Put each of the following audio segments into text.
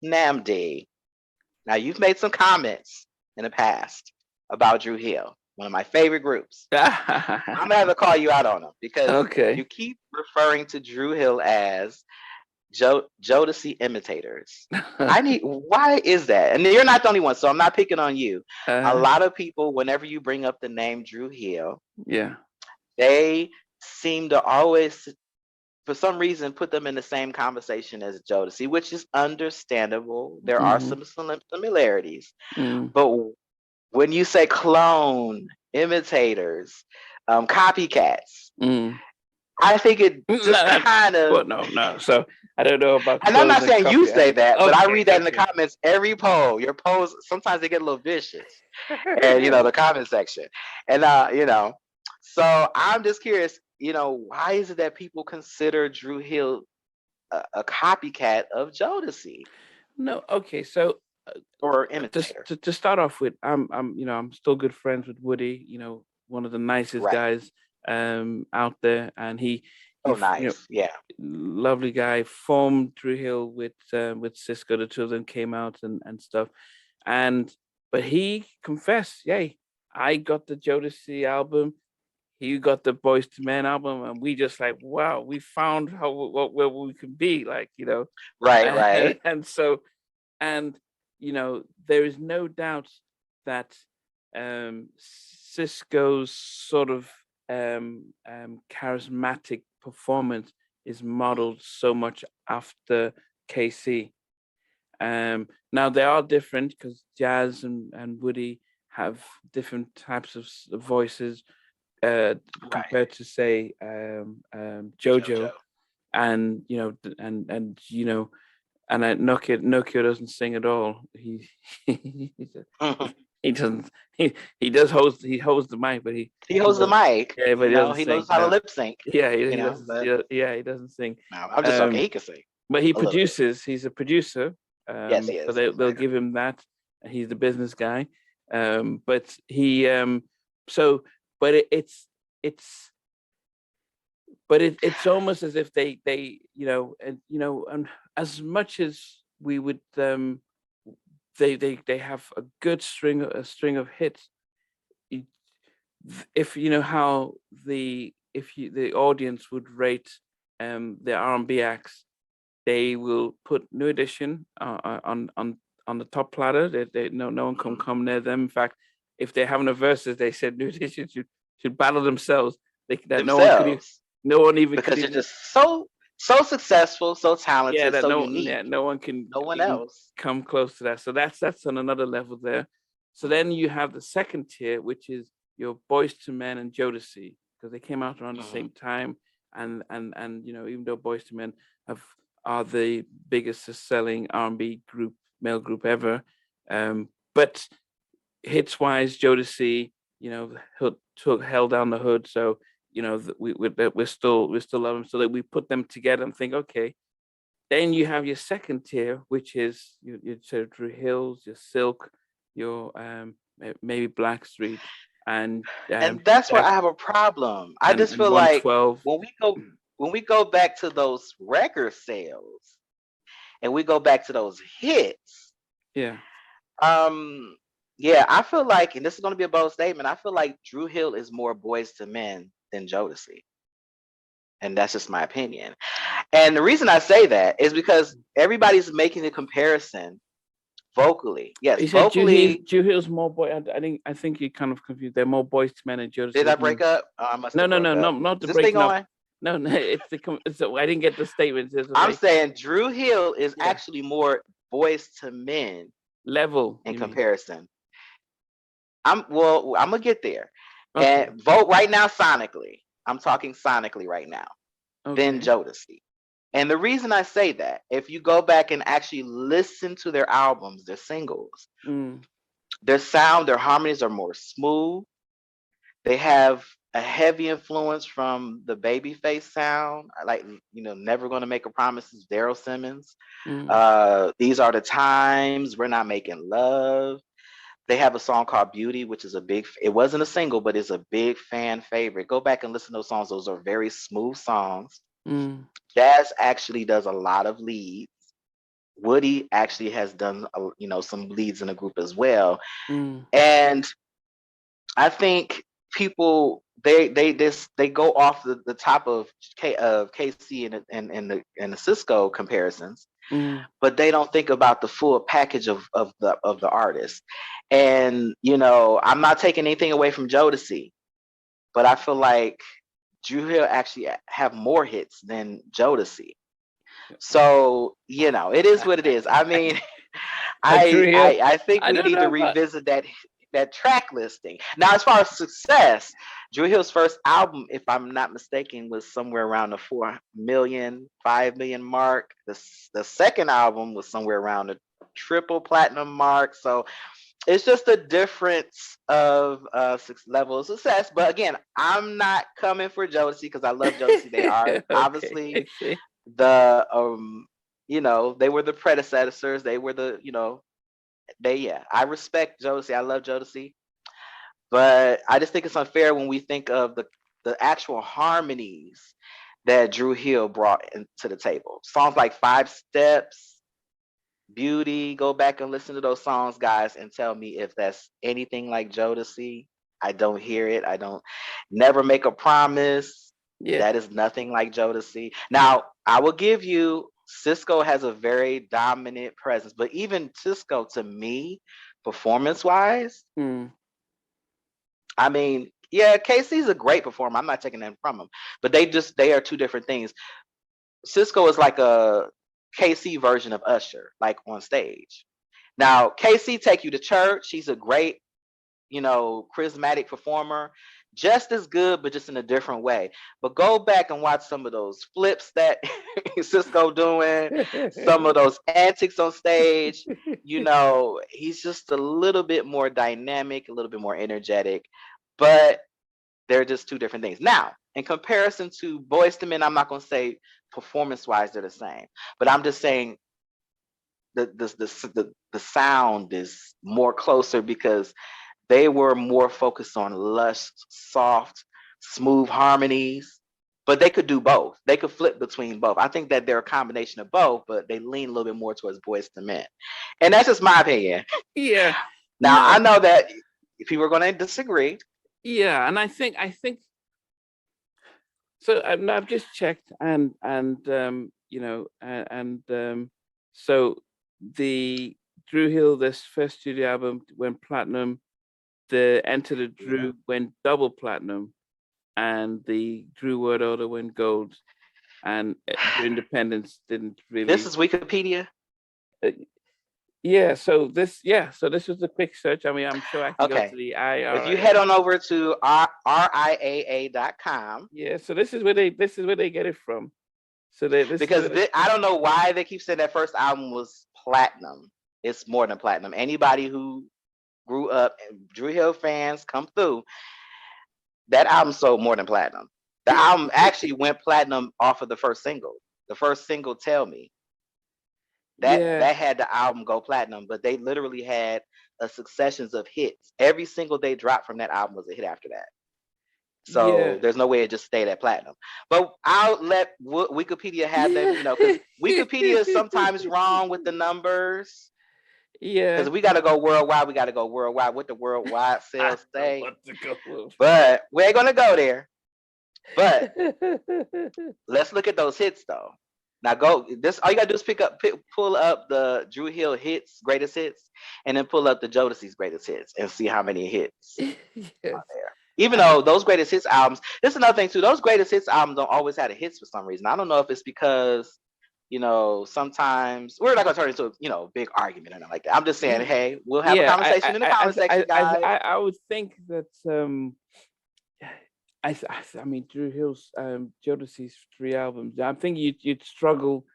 Nnamdi. Now, you've made some comments in the past about Dru Hill, one of my favorite groups. I'm gonna have to call you out on them because you Okay. keep referring to Dru Hill as Jodeci imitators. Why is that? And you're not the only one, so I'm not picking on you. A uh, lot of people, whenever you bring up the name Dru Hill, yeah. they seem to always, for some reason, put them in the same conversation as Jodeci, which is understandable. There are Mm-hmm. some similarities. Mm. But when you say clone, imitators, copycats, Mm. I think it just kind of, Well, no. So I don't know about and I'm not clones and saying you copy. say that, but I Okay, read that in the okay. comments every poll. Your polls, sometimes they get a little vicious. And, the comment section. And, so I'm just curious, why is it that people consider Dru Hill a copycat of Jodeci No, okay. So or just imitator? to start off with, I'm still good friends with Woody. One of the nicest Right. guys out there, and he Oh, nice. Yeah. lovely guy, formed Dru Hill with Cisco. The two of them came out and stuff, and but he confessed, yay, I got the Jodeci album, he got the Boys to Men album, and we just like, wow, we found how where we can be, like, Right, and, right. and so and there is no doubt that Cisco's sort of charismatic performance is modeled so much after KC. Now they are different because Jazz and Woody have different types of voices Right. compared to, say, JoJo, JoJo. and and Nokia doesn't sing at all. He he doesn't he does host he holds the mic, but He he holds the does mic. yeah, but he doesn't He sing. knows how to No, lip sync. yeah, he doesn't. But Yeah, he doesn't sing. no, I'm just okay. Um, He can sing but he a little bit. produces. He's a producer. Yes, he So is. they'll give him that. He's the business guy. But he so but it's it's almost as if they and as much as we would they have a string of hits. You- if you know how the audience would rate the R&B acts, they will put New Edition on the top platter. No one can Mhm. come near them. In fact, if they're having a versus, they said New Edition should battle themselves. That Themselves, no one even could because you're even just so successful, so yeah, talented, that so no unique. yeah, no one can No one even else. come close to that. So that's on another level there. So then you have the second tier, which is your Boys to Men and Jodeci, because they came out around the Mhm. same time, and even though Boys to Men have are the biggest selling R&B group, male group ever, but hits wise, Jodeci, took held down the hood. So we're still loving them. So that we put them together and think, okay, then you have your second tier, which is your sort of Dru Hills, your Silk, your maybe Blackstreet, and And that's where Jack I have a problem. I just and feel like 112. when we go when we go back to those record sales and we go back to those hits, Yeah. um, yeah, I feel like, and this is going to be a bold statement, I feel like Dru Hill is more Boys to Men than Jodeci, and that's just my opinion. And the reason I say that is because everybody's making the comparison vocally. Yes, You said vocally. Drew Hill's more boy. I think you kind of confused. They're more boys to men and Jodeci. Did I There's no break up? Oh, I must no have no broke no up. no not Is the this thing breaking up. on? No, I didn't get the statement. It's I'm like saying Dru Hill is yeah, actually more Boys to Men level. in You mean? comparison. I'm gonna get there. Okay, And vote right now sonically. I'm talking sonically right now. Then okay. Jodeci. And the reason I say that, if you go back and actually listen to their albums, their singles, Mm, their sound, their harmonies are more smooth. They have a heavy influence from the Babyface sound, like, Never Gonna Make a Promise is Daryl Simmons. mm, These Are the Times, We're Not Making Love. They have a song called Beauty, which is it wasn't a single, but it's a big fan favorite. Go back and listen to those songs. Those are very smooth songs. mm, Jazz actually does a lot of leads. Woody actually has done, some leads in the group as well. Mm, And I think people they go off the top of KC and the Cisco comparisons, mm, but they don't think about the full package of the artist. And I'm not taking anything away from Jodeci, but I feel like Dru Hill actually have more hits than Jodeci. So it is what it is. I mean, Dru I Hill. I I think I we don't need to know about. revisit that track listing. Now, as far as success, Dru Hill's first album, if I'm not mistaken, was somewhere around the 4 million, 5 million mark. The second album was somewhere around the triple platinum mark. So it's just a difference of level of success. But again, I'm not coming for Jodeci because I love Jodeci. They are Okay, obviously I see. the they were the predecessors. They were the I respect Jodeci. I love Jodeci, but I just think it's unfair when we think of the actual harmonies that Dru Hill brought into the table. Songs like Five Steps, Beauty. Go back and listen to those songs, guys, and tell me if that's anything like Jodeci. I don't hear it. I don't. Never Make a Promise. Yeah. That is nothing like Jodeci. Now, I will give you Cisco has a very dominant presence, but even Cisco, to me, performance wise, Mm, I mean, yeah, KC's a great performer. I'm not taking that from him, but they are two different things. Cisco is like a KC version of Usher, like on stage. Now, KC take you to church. She's a great, charismatic performer, just as good, but just in a different way. But go back and watch some of those flips that Cisco doing, some of those antics on stage. He's just a little bit more dynamic, a little bit more energetic, but they're just two different things. Now, in comparison to Boyz II Men, I'm not going to say performance-wise they're the same, but I'm just saying the sound is more closer because they were more focused on lush, soft, smooth harmonies, but they could do both. They could flip between both. I think that they're a combination of both, but they lean a little bit more towards Boyz II Men. And that's just my opinion. yeah. Now, No. I know that people are going to disagree. Yeah, and I think so. I've just checked, so the Dru Hill, this first studio album, went platinum. The Enter the Yeah. Dru went double platinum, and the Dru Word Order went gold. And Dru Independence didn't This really. is Wikipedia. Uh, so this was a quick search. I mean, I'm sure I can go to Okay. the If you head IRIA. on over to riaa.com, Yeah, so this is where they get it from. So this is because where I don't know why they keep saying that first album was platinum. It's more than platinum. Anybody who grew up, and Dru Hill fans come through, that album sold more than platinum. The album actually went platinum off of the first single. The first single, Tell Me, yeah, that had the album go platinum, but they literally had a successions of hits. Every single they dropped from that album was a hit after that. yeah. So there's no way it just stayed at platinum. But I'll let Wikipedia have them, because Wikipedia is sometimes wrong with the numbers. Yeah. Because we got to go worldwide. We got to go worldwide. What the worldwide I sales don't say. want to go with. But we ain't going to go there. But let's look at those hits, though. Now go. This all you gotta do is pull up the Dru Hill hits, greatest hits, and then pull up the Jodeci's greatest hits and see how many hits Yes. are there. Even I, though those greatest hits albums, this is another thing too. Those greatest hits albums don't always have the hits for some reason. I don't know if it's because sometimes we're not gonna turn into a big argument or anything like that. I'm just saying, hey, we'll have a yeah, conversation in the comment section, guys. I would think that I mean Dru Hill's Jodeci's 3 albums. I think you'd struggle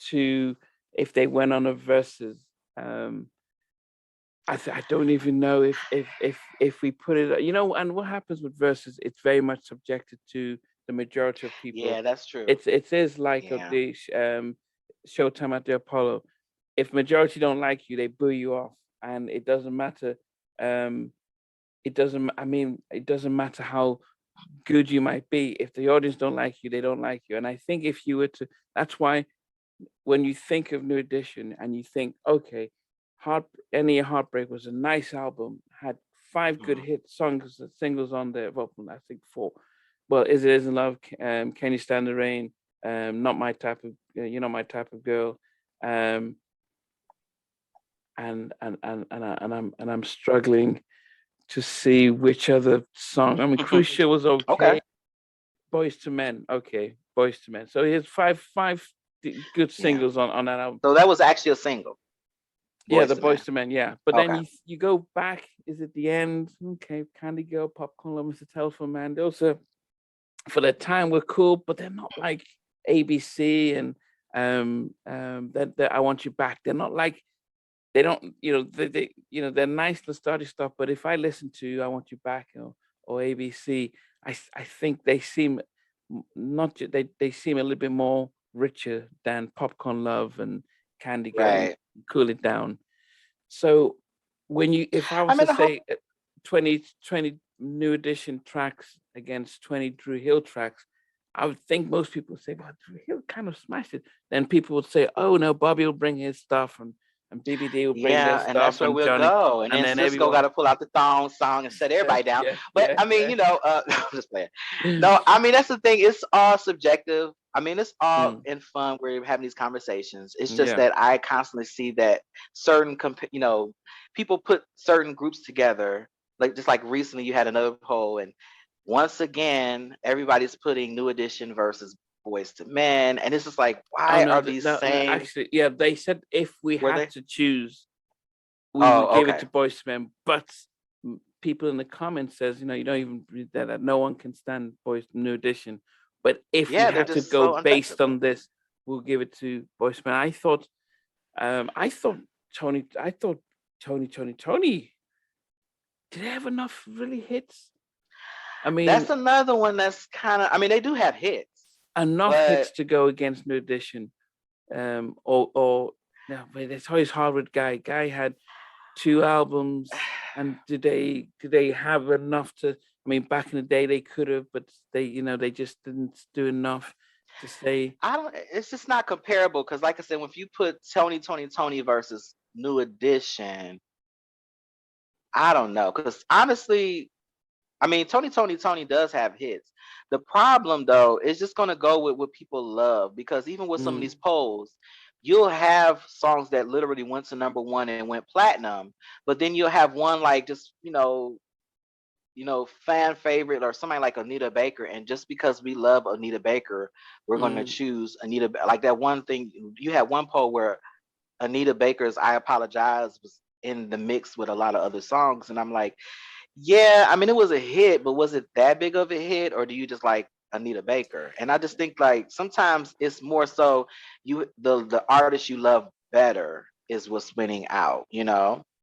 to if they went on a versus. I don't even know if we put it, and what happens with verses, it's very much subjected to the majority of people. Yeah, that's true. It is like Yeah. the Showtime at the Apollo. If majority don't like you, they boo you off, and it doesn't matter. It doesn't. I mean, it doesn't matter how good you might be. If the audience don't like you, they don't like you. And I think if you were to, that's why when you think of New Edition and you think, okay, Any Heartbreak was a nice album, had 5 good Mhm. hit songs, singles on there. Well, I think 4. Well, Is It Isn't Love, Can You Stand the Rain, Not My Type of, You're Not My Type of Girl, um, and I'm struggling to see which other song. I mean, Crucial was okay. Okay. Boys to Men, okay, Boys to Men. So he has five good Yeah. singles on that album. So that was actually a single. Yeah, Boys the to Men. Boys to Men, yeah. But then Okay. you go back, is it the end? Okay, Candy Girl, Popcorn Love, Mr. Telephone Man. Those are, for the time, were cool, but they're not like ABC and that I Want You Back. They're not like, they don't, they're nice nostalgic stuff. But if I listen to I Want You Back or ABC, I think they seem not they seem a little bit more richer than Popcorn Love and Candy Girl and Right. Cool It Down. So if I I was to mean, the whole, say 20 New Edition tracks against 20 Dru Hill tracks, I would think most people would say, well, Dru Hill kind of smashed it. Then people would say, oh no, Bobby will bring his stuff and BBD will bring their yeah, and that's stuff where and we'll Johnny, go. And and then then Cisco everyone, got to pull out the thong song and shut everybody down. yeah, But yeah, I mean, yeah. I'm just playing. No, I mean, that's the thing. It's all subjective. I mean, it's all Mm, in fun. We're having these conversations. It's just yeah. that I constantly see that certain, people put certain groups together. Like just like recently, you had another poll, and once again, everybody's putting New Edition versus Boys to Men, and it's just like, Oh why no, are these no, same? actually, yeah, they said if we Were had they? to choose, we would Oh, give it okay. to Boys to Men, but people in the comments says, you don't even read that no one can stand Boys New Edition. But if we Yeah, they're had to just go so based effective. on this, we'll give it to Boys to Men. I thought Tony. Did they have enough really hits? I That's mean, another one that's kind of. I mean, they do have hits, enough but hits to go against New Edition. Or no, but it's always Harvard guy. Guy had 2 albums, and did they have enough to? I mean, back in the day they could have, but they just didn't do enough to say. I don't. It's just not comparable because, like I said, if you put Tony versus New Edition, I don't know. Because honestly, I mean, Tony does have hits. The problem though is just gonna go with what people love because even with some of Mm, these polls, you'll have songs that literally went to number one and went platinum, but then you'll have one like just fan favorite or somebody like Anita Baker, and just because we love Anita Baker, we're gonna mm. choose Anita. Like that one thing you had one poll where Anita Baker's "I Apologize" was in the mix with a lot of other songs, and I'm like, yeah, I mean, it was a hit, but was it that big of a hit, or do you just like Anita Baker? And I just think like sometimes it's more so the artist you love better is what's winning out.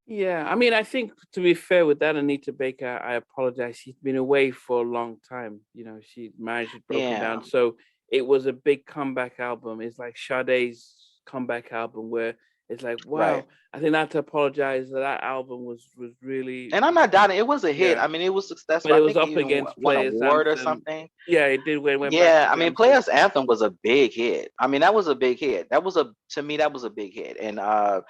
Yeah, I mean, I think to be fair with that, Anita Baker, I apologize. She's been away for a long time. She marriage had broken Yeah, down, so it was a big comeback album. It's like Sade's comeback album, where it's like, right. wow. I think not to apologize that album was really, And I'm not doubting it was a hit. yeah, I mean, it was but successful. it I was think it up even against won an Players award or Anthem. something. Yeah, it did went back Yeah, to I mean, them. So Players Anthem was a big hit. I mean, that was a big hit. To me, that was a big hit. And the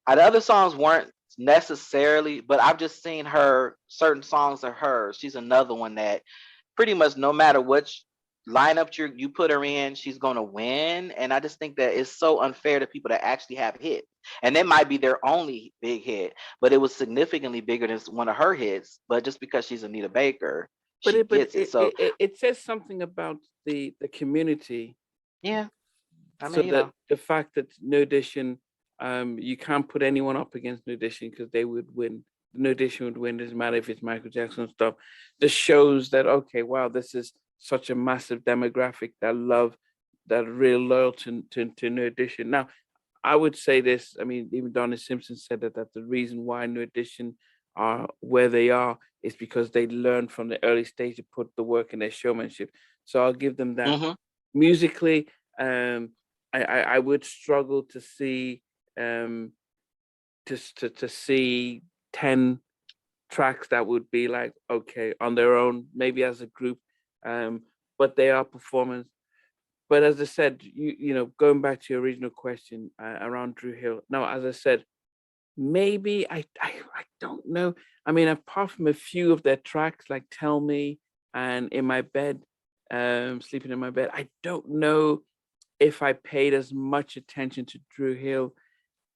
other songs weren't necessarily, but I've just seen her certain songs of hers. She's another one that pretty much no matter which lineup you put her in, she's gonna win. And I just think that it's so unfair to people that actually have hits. And that might be their only big hit, but it was significantly bigger than one of her hits. But just because she's Anita Baker, but she it but gets it. it So it says something about the community. yeah, I So mean, that the fact that New Edition, you can't put anyone up against New Edition because they would win. New Edition would win. Doesn't matter if it's Michael Jackson stuff. This shows that, okay, wow, this is such a massive demographic that love, that real loyal to New Edition. Now, I would say this. I mean, even Donna Simpson said that the reason why New Edition are where they are is because they learned from the early stage to put the work in their showmanship. So I'll give them that. mhm. Musically, um, I would struggle to see to see 10 tracks that would be like, okay, on their own, maybe as a group, but they are performance. but as I said, going back to your original question around Dru Hill. No, as I said, maybe I don't know. I mean, apart from a few of their tracks like "Tell Me" and "In My Bed," sleeping in my bed, I don't know if I paid as much attention to Dru Hill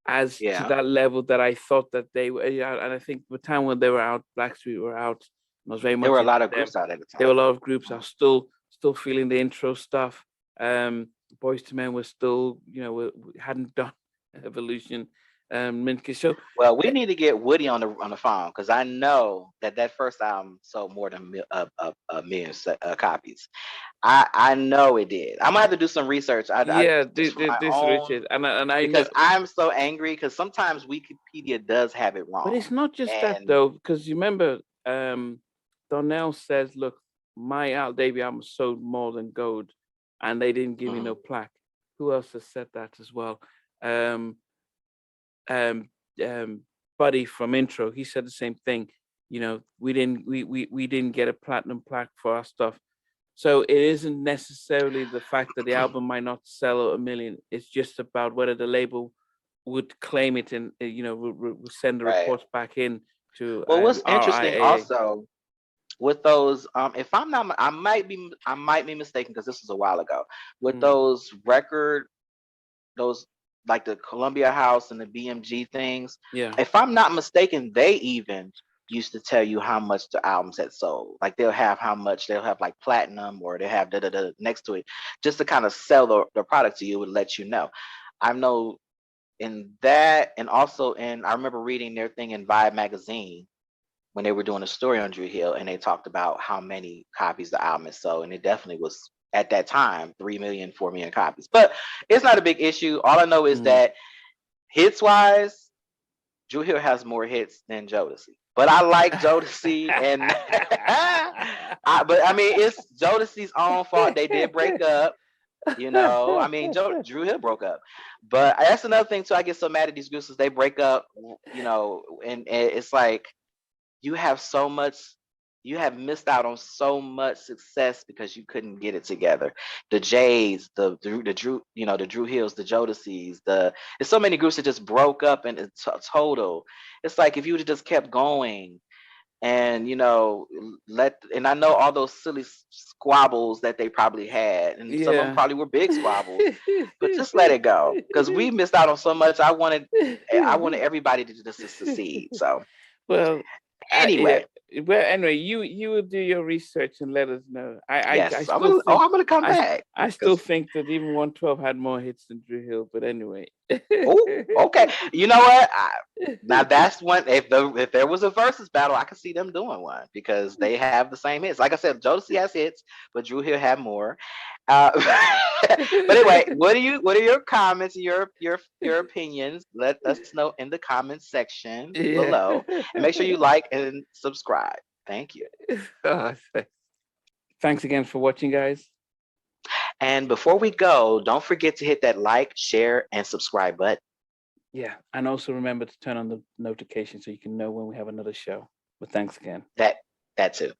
as to Yeah, that level that I thought that they were. Yeah, and I think the time when they were out, Blackstreet were out, and I was very there were much a lot into of them. groups out at the There were time. a lot of groups. I was still feeling the intro stuff. Boys to Men was still, we hadn't done Evolution. Minke. So Well, we need to get Woody on the phone because I know that first album sold more than a million copies. I know it did. I'm gonna have to do some research. I yeah, just for my this own Richard, and I know, because I'm so angry because sometimes Wikipedia does have it but wrong. it's not just that And though, because you remember, Donnell says, "Look, my debut album sold more than gold, and they didn't give me no mhm, plaque." Who else has said that as well? Um, um, Buddy from Intro, he said the same thing. We didn't get a platinum plaque for our stuff. So it isn't necessarily the fact that the album might not sell a million. It's just about whether the label would claim it and would send the right. reports back in to Well, what's interesting RIAA. also with those, if I'm not, I might be mistaken because this was a while ago. With Mm, those like the Columbia House and the BMG things. yeah, If I'm not mistaken, they even used to tell you how much the albums had sold. Like they'll have how much they'll have like platinum or they have da next to it, just to kind of sell the product to you and let you know. I know in that, and also I remember reading their thing in Vibe magazine when they were doing a story on Dru Hill, and they talked about how many copies the album is sold, and it definitely was at that time 3 million, 4 million copies. But it's not a big issue. All I know is mm, that hits wise, Dru Hill has more hits than Jodeci. But I like Jodeci, and but I mean it's Jodeci's own fault. They did break up. I mean, Dru Hill broke up, but that's another thing too. I get so mad at these groups is they break up, and it's like you have so much you have missed out on so much success because you couldn't get it together. The Jays, the Drew, the Dru Hills, the Jodeci's, there's so many groups that just broke up and it's total. It's like if you would have just kept going and and I know all those silly squabbles that they probably had, and some of them yeah. probably were big squabbles, but just let it go because we missed out on so much. I wanted everybody to just to succeed. So Well, yeah. anyway. Well, anyway, you will do your research and let us know. I Yes, still think I'm gonna come I back I still because think that even 112 had more hits than Dru Hill. But anyway. oh, okay. You know what? Now that's one. If there was a versus battle, I could see them doing one because they have the same hits. Like I said, Jodeci has hits, but Dru Hill had more. Uh, but anyway, what are your comments, your opinions? Let us know in the comments section Yeah. below, and make sure you like and subscribe. Thank you. Oh, thanks again for watching, guys. And before we go, don't forget to hit that like, share, and subscribe button. Yeah, and also remember to turn on the notification so you can know when we have another show. But thanks again. That too.